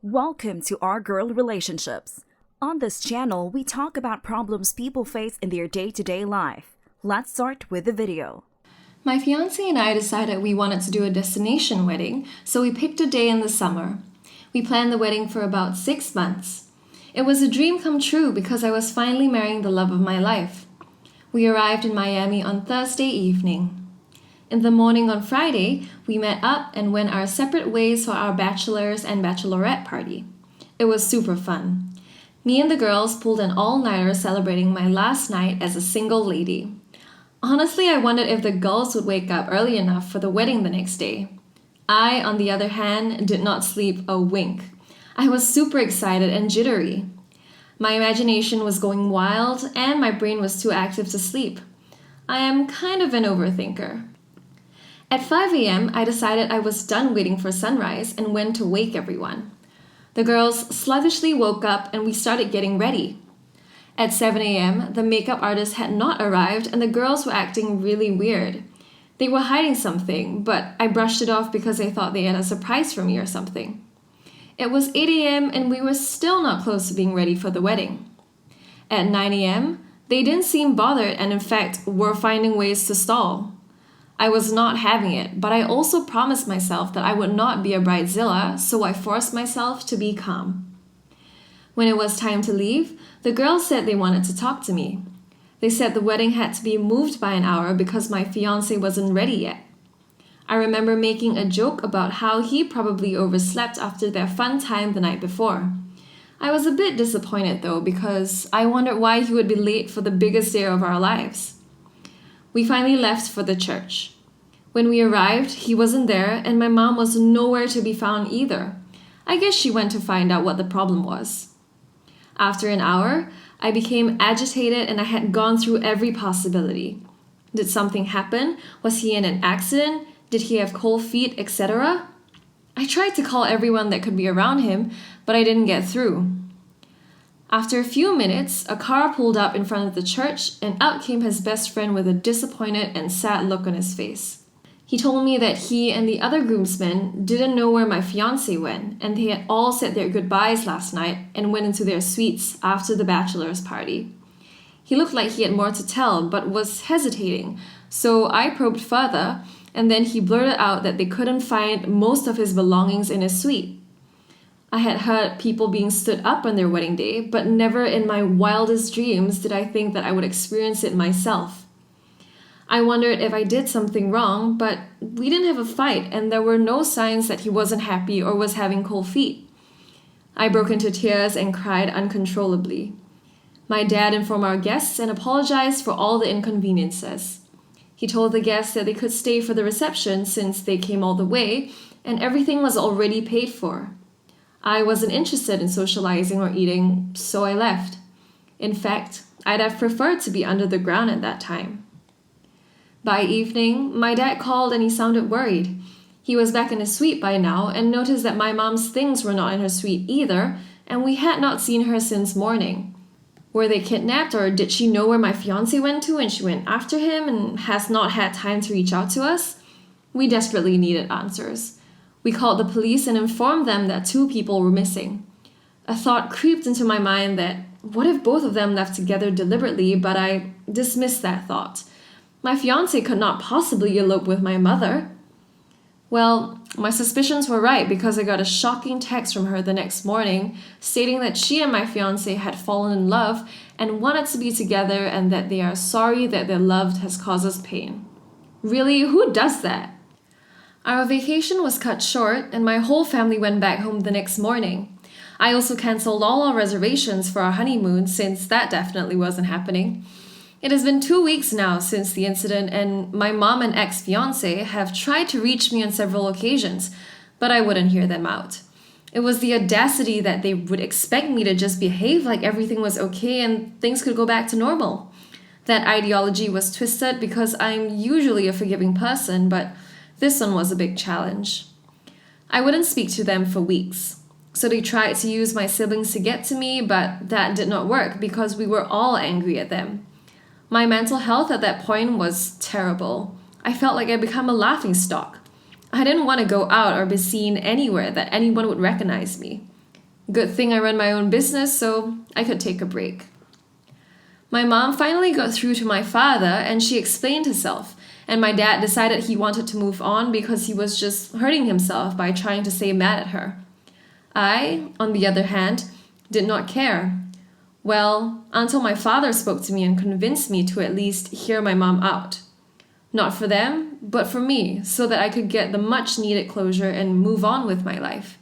Welcome to Our Girl Relationships. On this channel, we talk about problems people face in their day-to-day life. Let's start with the video. My fiance and I decided we wanted to do a destination wedding, so we picked a day in the summer. We planned the wedding for about 6 months. It was a dream come true because I was finally marrying the love of my life. We arrived in Miami on Thursday evening. In the morning on Friday, we met up and went our separate ways for our bachelors and bachelorette party. It was super fun. Me and the girls pulled an all-nighter celebrating my last night as a single lady. Honestly, I wondered if the girls would wake up early enough for the wedding the next day. I, on the other hand, did not sleep a wink. I was super excited and jittery. My imagination was going wild and my brain was too active to sleep. I am kind of an overthinker. At 5 a.m., I decided I was done waiting for sunrise and went to wake everyone. The girls sluggishly woke up and we started getting ready. At 7 a.m., the makeup artist had not arrived and the girls were acting really weird. They were hiding something, but I brushed it off because I thought they had a surprise for me or something. It was 8 a.m. and we were still not close to being ready for the wedding. At 9 a.m., they didn't seem bothered and in fact were finding ways to stall. I was not having it, but I also promised myself that I would not be a bridezilla, so I forced myself to be calm. When it was time to leave, the girls said they wanted to talk to me. They said the wedding had to be moved by an hour because my fiancé wasn't ready yet. I remember making a joke about how he probably overslept after their fun time the night before. I was a bit disappointed though because I wondered why he would be late for the biggest day of our lives. We finally left for the church. When we arrived, he wasn't there and my mom was nowhere to be found either. I guess she went to find out what the problem was. After an hour, I became agitated and I had gone through every possibility. Did something happen? Was he in an accident? Did he have cold feet, etc.? I tried to call everyone that could be around him, but I didn't get through. After a few minutes, a car pulled up in front of the church and out came his best friend with a disappointed and sad look on his face. He told me that he and the other groomsmen didn't know where my fiancé went and they had all said their goodbyes last night and went into their suites after the bachelor's party. He looked like he had more to tell but was hesitating, so I probed further and then he blurted out that they couldn't find most of his belongings in his suite. I had heard people being stood up on their wedding day, but never in my wildest dreams did I think that I would experience it myself. I wondered if I did something wrong, but we didn't have a fight and there were no signs that he wasn't happy or was having cold feet. I broke into tears and cried uncontrollably. My dad informed our guests and apologized for all the inconveniences. He told the guests that they could stay for the reception since they came all the way and everything was already paid for. I wasn't interested in socializing or eating, so I left. In fact, I'd have preferred to be under the ground at that time. By evening, my dad called and he sounded worried. He was back in his suite by now and noticed that my mom's things were not in her suite either, and we had not seen her since morning. Were they kidnapped or did she know where my fiancé went to and she went after him and has not had time to reach out to us? We desperately needed answers. We called the police and informed them that 2 people were missing. A thought creeped into my mind that what if both of them left together deliberately, but I dismissed that thought. My fiancé could not possibly elope with my mother. Well, my suspicions were right because I got a shocking text from her the next morning stating that she and my fiancé had fallen in love and wanted to be together and that they are sorry that their love has caused us pain. Really, who does that? Our vacation was cut short and my whole family went back home the next morning. I also cancelled all our reservations for our honeymoon since that definitely wasn't happening. It has been 2 weeks now since the incident and my mom and ex-fiancé have tried to reach me on several occasions, but I wouldn't hear them out. It was the audacity that they would expect me to just behave like everything was okay and things could go back to normal. That ideology was twisted because I'm usually a forgiving person, but this one was a big challenge. I wouldn't speak to them for weeks. So they tried to use my siblings to get to me, but that did not work because we were all angry at them. My mental health at that point was terrible. I felt like I'd become a laughingstock. I didn't want to go out or be seen anywhere that anyone would recognize me. Good thing I run my own business so I could take a break. My mom finally got through to my father and she explained herself, and my dad decided he wanted to move on because he was just hurting himself by trying to stay mad at her. I, on the other hand, did not care. Well, until my father spoke to me and convinced me to at least hear my mom out. Not for them, but for me, so that I could get the much needed closure and move on with my life.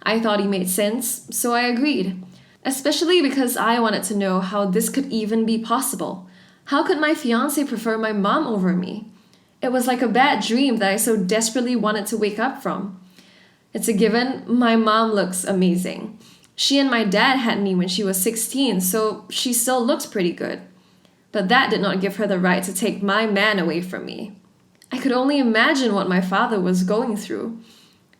I thought he made sense, so I agreed. Especially because I wanted to know how this could even be possible. How could my fiance prefer my mom over me? It was like a bad dream that I so desperately wanted to wake up from. It's a given, my mom looks amazing. She and my dad had me when she was 16, so she still looked pretty good. But that did not give her the right to take my man away from me. I could only imagine what my father was going through.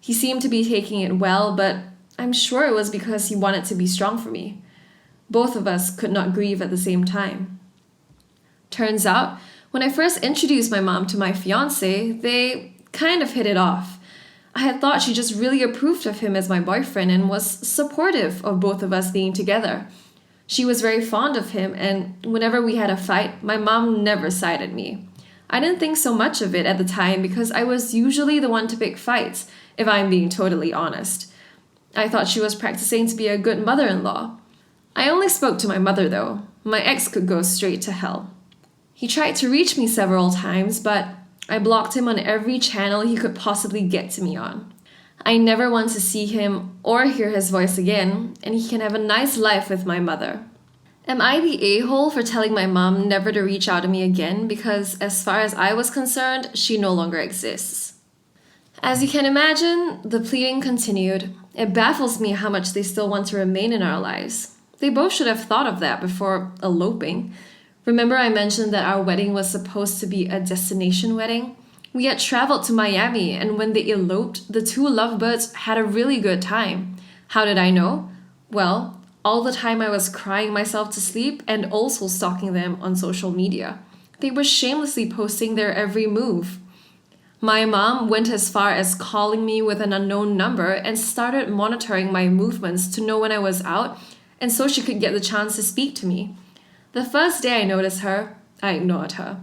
He seemed to be taking it well, but I'm sure it was because he wanted to be strong for me. Both of us could not grieve at the same time. Turns out, when I first introduced my mom to my fiance, they kind of hit it off. I had thought she just really approved of him as my boyfriend and was supportive of both of us being together. She was very fond of him, and whenever we had a fight, my mom never sided me. I didn't think so much of it at the time because I was usually the one to pick fights, if I'm being totally honest. I thought she was practicing to be a good mother-in-law. I only spoke to my mother though. My ex could go straight to hell. He tried to reach me several times, but I blocked him on every channel he could possibly get to me on. I never want to see him or hear his voice again, and he can have a nice life with my mother. Am I the a-hole for telling my mom never to reach out to me again because, as far as I was concerned, she no longer exists? As you can imagine, the pleading continued. It baffles me how much they still want to remain in our lives. They both should have thought of that before eloping. Remember I mentioned that our wedding was supposed to be a destination wedding? We had traveled to Miami, and when they eloped, the two lovebirds had a really good time. How did I know? Well, all the time I was crying myself to sleep and also stalking them on social media. They were shamelessly posting their every move. My mom went as far as calling me with an unknown number and started monitoring my movements to know when I was out, and so she could get the chance to speak to me. The first day I noticed her, I ignored her.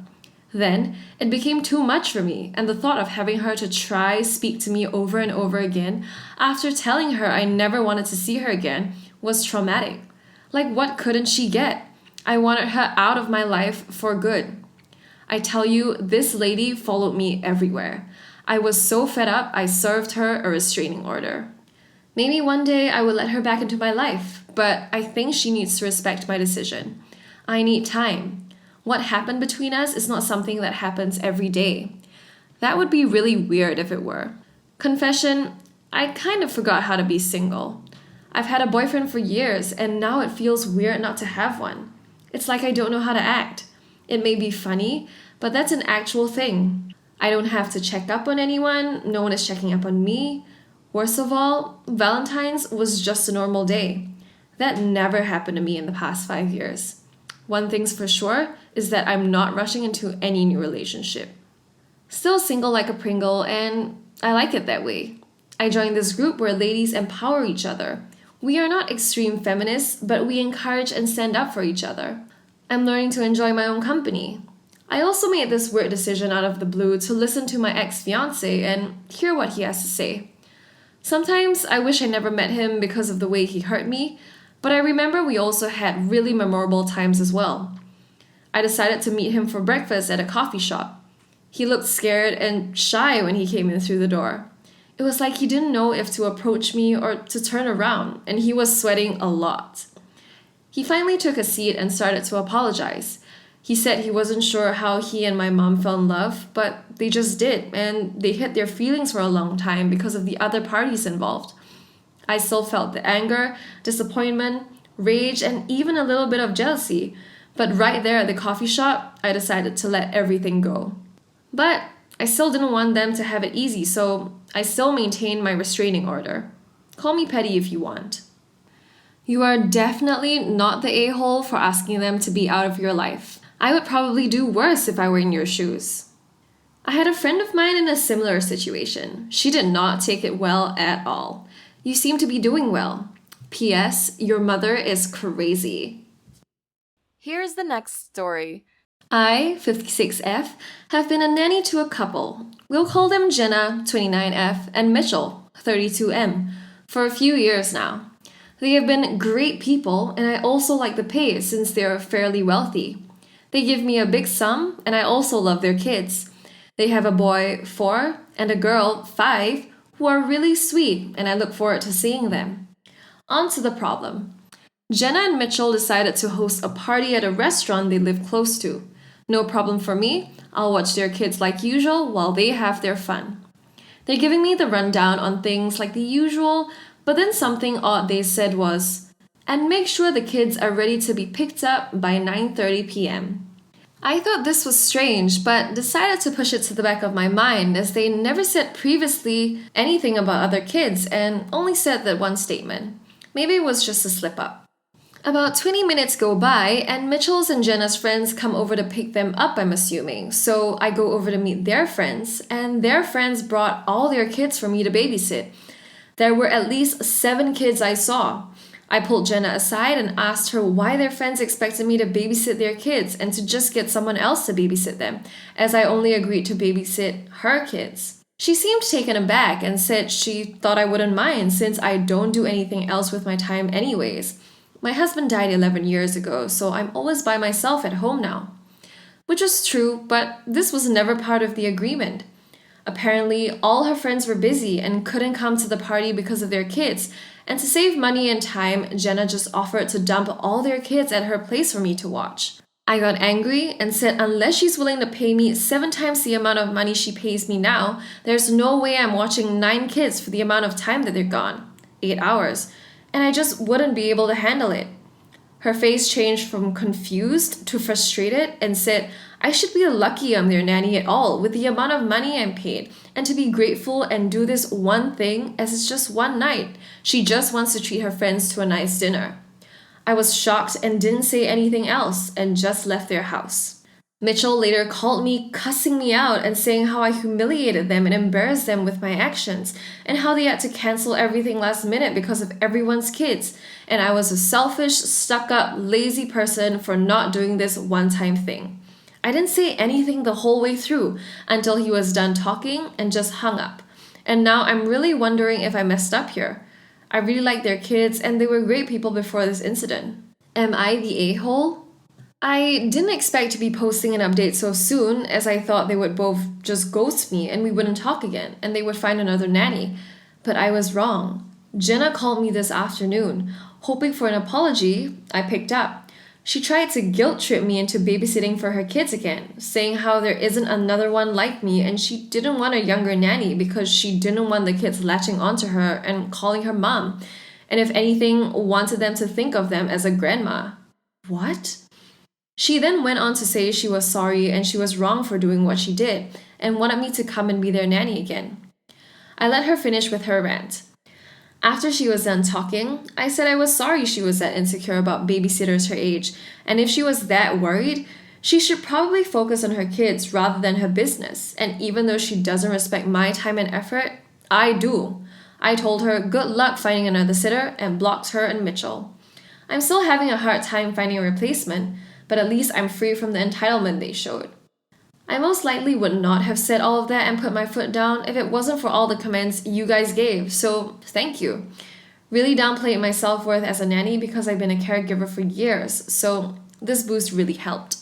Then, it became too much for me, and the thought of having her to try speak to me over and over again after telling her I never wanted to see her again was traumatic. Like, what couldn't she get? I wanted her out of my life for good. I tell you, this lady followed me everywhere. I was so fed up, I served her a restraining order. Maybe one day I will let her back into my life, but I think she needs to respect my decision. I need time. What happened between us is not something that happens every day. That would be really weird if it were. Confession, I kind of forgot how to be single. I've had a boyfriend for years, and now it feels weird not to have one. It's like I don't know how to act. It may be funny, but that's an actual thing. I don't have to check up on anyone, no one is checking up on me. Worst of all, Valentine's was just a normal day. That never happened to me in the past 5 years. One thing's for sure is that I'm not rushing into any new relationship. Still single like a Pringle, and I like it that way. I joined this group where ladies empower each other. We are not extreme feminists, but we encourage and stand up for each other. I'm learning to enjoy my own company. I also made this weird decision out of the blue to listen to my ex-fiance and hear what he has to say. Sometimes I wish I never met him because of the way he hurt me, but I remember we also had really memorable times as well. I decided to meet him for breakfast at a coffee shop. He looked scared and shy when he came in through the door. It was like he didn't know if to approach me or to turn around, and he was sweating a lot. He finally took a seat and started to apologize. He said he wasn't sure how he and my mom fell in love, but they just did, and they hid their feelings for a long time because of the other parties involved. I still felt the anger, disappointment, rage, and even a little bit of jealousy, but right there at the coffee shop, I decided to let everything go. But I still didn't want them to have it easy, so I still maintained my restraining order. Call me petty if you want. You are definitely not the a-hole for asking them to be out of your life. I would probably do worse if I were in your shoes. I had a friend of mine in a similar situation. She did not take it well at all. You seem to be doing well. P.S. Your mother is crazy. Here's the next story. I, 56F, have been a nanny to a couple. We'll call them Jenna, 29F, and Mitchell, 32M, for a few years now. They have been great people, and I also like the pay since they are fairly wealthy. They give me a big sum, and I also love their kids. They have a boy, 4, and a girl, 5, who are really sweet, and I look forward to seeing them. On to the problem. Jenna and Mitchell decided to host a party at a restaurant they live close to. No problem for me. I'll watch their kids like usual while they have their fun. They're giving me the rundown on things like the usual, but then something odd they said was, and make sure the kids are ready to be picked up by 9:30 p.m. I thought this was strange, but decided to push it to the back of my mind as they never said previously anything about other kids and only said that one statement. Maybe it was just a slip up. About 20 minutes go by and Mitchell's and Jenna's friends come over to pick them up, I'm assuming. So I go over to meet their friends, and their friends brought all their kids for me to babysit. There were at least 7 kids I saw. I pulled Jenna aside and asked her why their friends expected me to babysit their kids and to just get someone else to babysit them, as I only agreed to babysit her kids. She seemed taken aback and said she thought I wouldn't mind since I don't do anything else with my time anyways. My husband died 11 years ago, so I'm always by myself at home now. Which was true, but this was never part of the agreement. Apparently, all her friends were busy and couldn't come to the party because of their kids, and to save money and time, Jenna just offered to dump all their kids at her place for me to watch. I got angry and said unless she's willing to pay me 7 times the amount of money she pays me now, there's no way I'm watching 9 kids for the amount of time that they're gone. 8 hours. And I just wouldn't be able to handle it. Her face changed from confused to frustrated and said, I should be lucky I'm their nanny at all with the amount of money I'm paid and to be grateful and do this one thing as it's just one night. She just wants to treat her friends to a nice dinner. I was shocked and didn't say anything else and just left their house. Mitchell later called me, cussing me out and saying how I humiliated them and embarrassed them with my actions, and how they had to cancel everything last minute because of everyone's kids, and I was a selfish, stuck-up, lazy person for not doing this one-time thing. I didn't say anything the whole way through until he was done talking and just hung up. And now I'm really wondering if I messed up here. I really liked their kids and they were great people before this incident. Am I the a-hole? I didn't expect to be posting an update so soon, as I thought they would both just ghost me and we wouldn't talk again and they would find another nanny. But I was wrong. Jenna called me this afternoon. Hoping for an apology, I picked up. She tried to guilt trip me into babysitting for her kids again, saying how there isn't another one like me and she didn't want a younger nanny because she didn't want the kids latching onto her and calling her mom, and if anything, wanted them to think of them as a grandma. What? She then went on to say she was sorry and she was wrong for doing what she did and wanted me to come and be their nanny again. I let her finish with her rant. After she was done talking, I said I was sorry she was that insecure about babysitters her age, and if she was that worried, she should probably focus on her kids rather than her business, and even though she doesn't respect my time and effort, I do. I told her good luck finding another sitter and blocked her and Mitchell. I'm still having a hard time finding a replacement, but at least I'm free from the entitlement they showed. I most likely would not have said all of that and put my foot down if it wasn't for all the comments you guys gave, so thank you. Really downplayed my self-worth as a nanny because I've been a caregiver for years, so this boost really helped.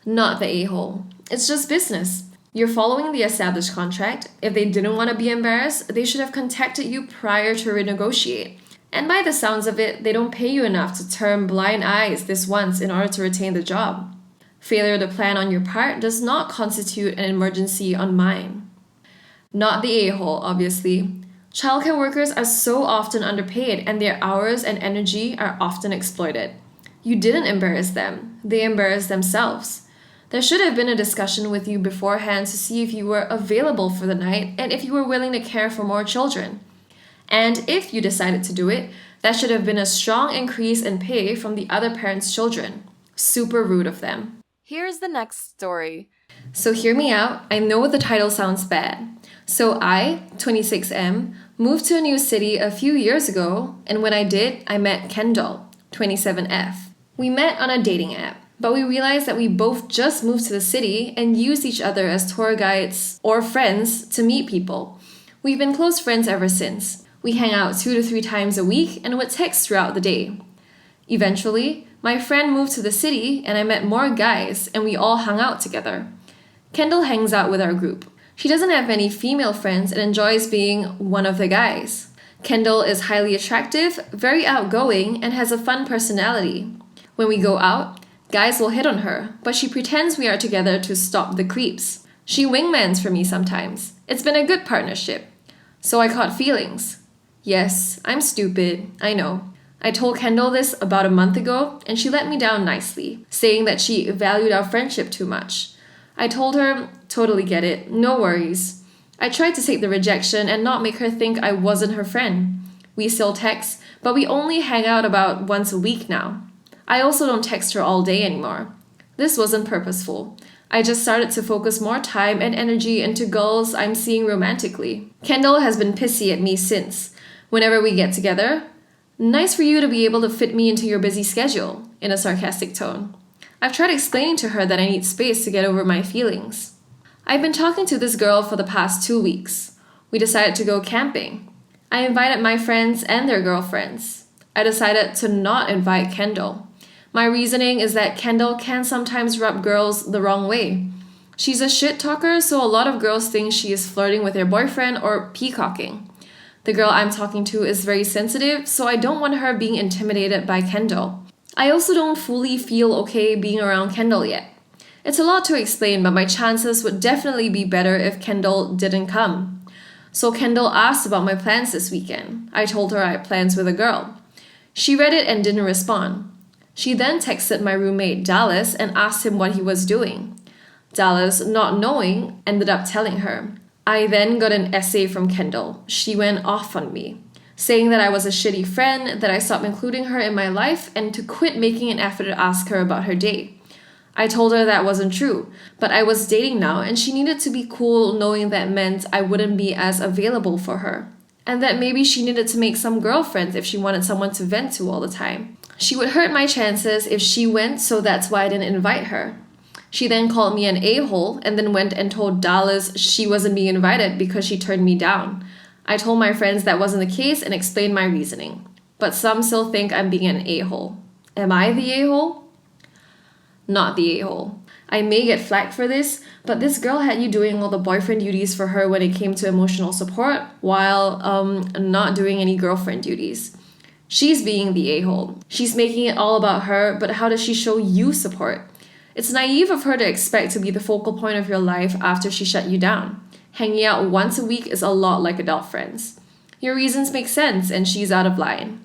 Not the a-hole. It's just business. You're following the established contract. If they didn't want to be embarrassed, they should have contacted you prior to renegotiate. And by the sounds of it, they don't pay you enough to turn blind eyes this once in order to retain the job. Failure to plan on your part does not constitute an emergency on mine. Not the a-hole, obviously. Childcare workers are so often underpaid and their hours and energy are often exploited. You didn't embarrass them. They embarrassed themselves. There should have been a discussion with you beforehand to see if you were available for the night and if you were willing to care for more children. And if you decided to do it, that should have been a strong increase in pay from the other parent's children. Super rude of them. Here's the next story. So hear me out, I know the title sounds bad. So I, 26M, moved to a new city a few years ago, and when I did, I met Kendall, 27F. We met on a dating app, but we realized that we both just moved to the city and used each other as tour guides or friends to meet people. We've been close friends ever since. We hang out 2 to 3 times a week and would text throughout the day. Eventually, my friend moved to the city and I met more guys and we all hung out together. Kendall hangs out with our group. She doesn't have any female friends and enjoys being one of the guys. Kendall is highly attractive, very outgoing, and has a fun personality. When we go out, guys will hit on her, but she pretends we are together to stop the creeps. She wingmans for me sometimes. It's been a good partnership. So I caught feelings. Yes, I'm stupid, I know. I told Kendall this about a month ago, and she let me down nicely, saying that she valued our friendship too much. I told her, totally get it, no worries. I tried to take the rejection and not make her think I wasn't her friend. We still text, but we only hang out about once a week now. I also don't text her all day anymore. This wasn't purposeful. I just started to focus more time and energy into girls I'm seeing romantically. Kendall has been pissy at me since. Whenever we get together, nice for you to be able to fit me into your busy schedule, in a sarcastic tone. I've tried explaining to her that I need space to get over my feelings. I've been talking to this girl for the past 2 weeks. We decided to go camping. I invited my friends and their girlfriends. I decided to not invite Kendall. My reasoning is that Kendall can sometimes rub girls the wrong way. She's a shit talker, so a lot of girls think she is flirting with their boyfriend or peacocking. The girl I'm talking to is very sensitive, so I don't want her being intimidated by Kendall. I also don't fully feel okay being around Kendall yet. It's a lot to explain, but my chances would definitely be better if Kendall didn't come. So Kendall asked about my plans this weekend. I told her I had plans with a girl. She read it and didn't respond. She then texted my roommate Dallas and asked him what he was doing. Dallas, not knowing, ended up telling her. I then got an essay from Kendall. She went off on me, saying that I was a shitty friend, that I stopped including her in my life, and to quit making an effort to ask her about her day. I told her that wasn't true, but I was dating now and she needed to be cool knowing that meant I wouldn't be as available for her. And that maybe she needed to make some girlfriends if she wanted someone to vent to all the time. She would hurt my chances if she went, so that's why I didn't invite her. She then called me an a-hole and then went and told Dallas she wasn't being invited because she turned me down. I told my friends that wasn't the case and explained my reasoning. But some still think I'm being an a-hole. Am I the a-hole? Not the a-hole. I may get flack for this, but this girl had you doing all the boyfriend duties for her when it came to emotional support while not doing any girlfriend duties. She's being the a-hole. She's making it all about her, but how does she show you support? It's naive of her to expect to be the focal point of your life after she shut you down. Hanging out once a week is a lot like adult friends. Your reasons make sense and she's out of line.